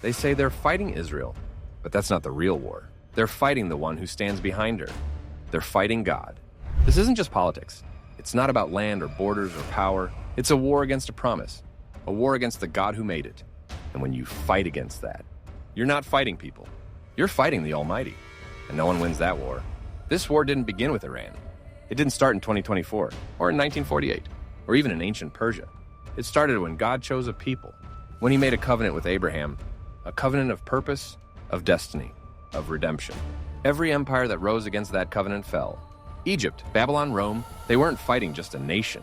They say they're fighting Israel, but that's not the real war. They're fighting the one who stands behind her. They're fighting God. This isn't just politics. It's not about land or borders or power. It's a war against a promise, a war against the God who made it. And when you fight against that, you're not fighting people. You're fighting the Almighty. And no one wins that war. This war didn't begin with Iran. It didn't start in 2024 or in 1948 or even in ancient Persia. It started when God chose a people, when he made a covenant with Abraham, a covenant of purpose, of destiny, of redemption. Every empire that rose against that covenant fell. Egypt, Babylon, Rome, they weren't fighting just a nation.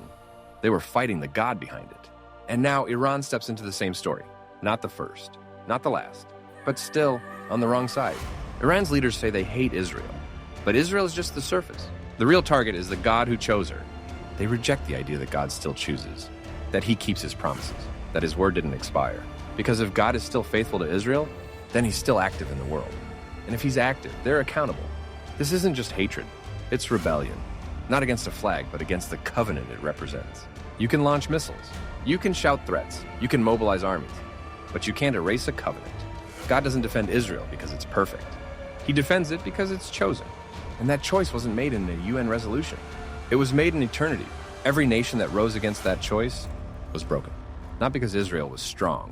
They were fighting the God behind it. And now Iran steps into the same story. Not the first, not the last, but still on the wrong side. Iran's leaders say they hate Israel, but Israel is just the surface. The real target is the God who chose her. They reject the idea that God still chooses, that he keeps his promises, that his word didn't expire. Because if God is still faithful to Israel, then he's still active in the world. And if he's active, they're accountable. This isn't just hatred, it's rebellion. Not against a flag, but against the covenant it represents. You can launch missiles, you can shout threats, you can mobilize armies, but you can't erase a covenant. God doesn't defend Israel because it's perfect. He defends it because it's chosen. And that choice wasn't made in a UN resolution. It was made in eternity. Every nation that rose against that choice was broken. Not because Israel was strong,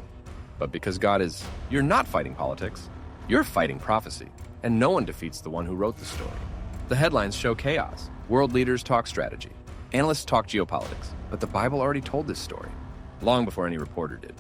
but because God is... You're not fighting politics. You're fighting prophecy. And no one defeats the one who wrote the story. The headlines show chaos. World leaders talk strategy. Analysts talk geopolitics. But the Bible already told this story, long before any reporter did.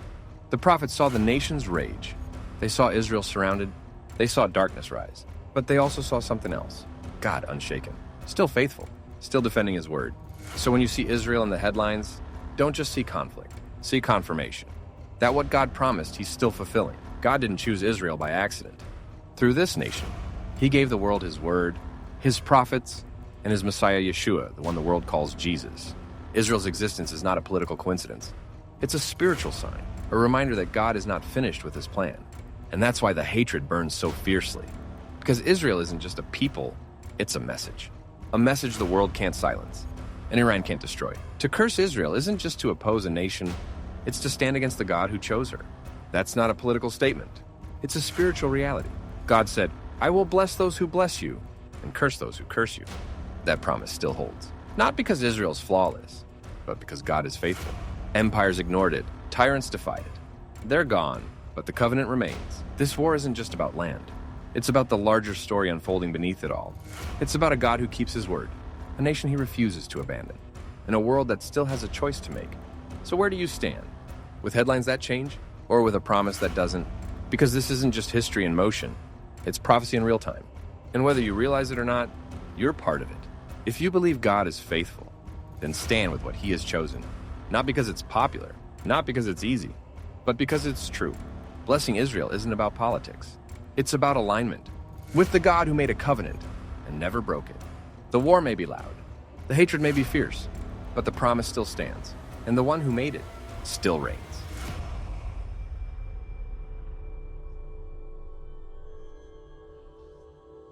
The prophets saw the nations rage. They saw Israel surrounded. They saw darkness rise. But they also saw something else. God unshaken, still faithful, still defending his word. So when you see Israel in the headlines, don't just see conflict, see confirmation. That what God promised, he's still fulfilling. God didn't choose Israel by accident. Through this nation, he gave the world his word, his prophets, and his Messiah Yeshua, the one the world calls Jesus. Israel's existence is not a political coincidence. It's a spiritual sign, a reminder that God is not finished with his plan. And that's why the hatred burns so fiercely. Because Israel isn't just a people, it's a message the world can't silence, and Iran can't destroy. To curse Israel isn't just to oppose a nation, it's to stand against the God who chose her. That's not a political statement. It's a spiritual reality. God said, I will bless those who bless you, and curse those who curse you. That promise still holds. Not because Israel's flawless, but because God is faithful. Empires ignored it, tyrants defied it. They're gone, but the covenant remains. This war isn't just about land. It's about the larger story unfolding beneath it all. It's about a God who keeps his word, a nation he refuses to abandon, and a world that still has a choice to make. So where do you stand? With headlines that change, or with a promise that doesn't? Because this isn't just history in motion, it's prophecy in real time. And whether you realize it or not, you're part of it. If you believe God is faithful, then stand with what he has chosen. Not because it's popular, not because it's easy, but because it's true. Blessing Israel isn't about politics. It's about alignment with the God who made a covenant and never broke it. The war may be loud, the hatred may be fierce, but the promise still stands, and the one who made it still reigns.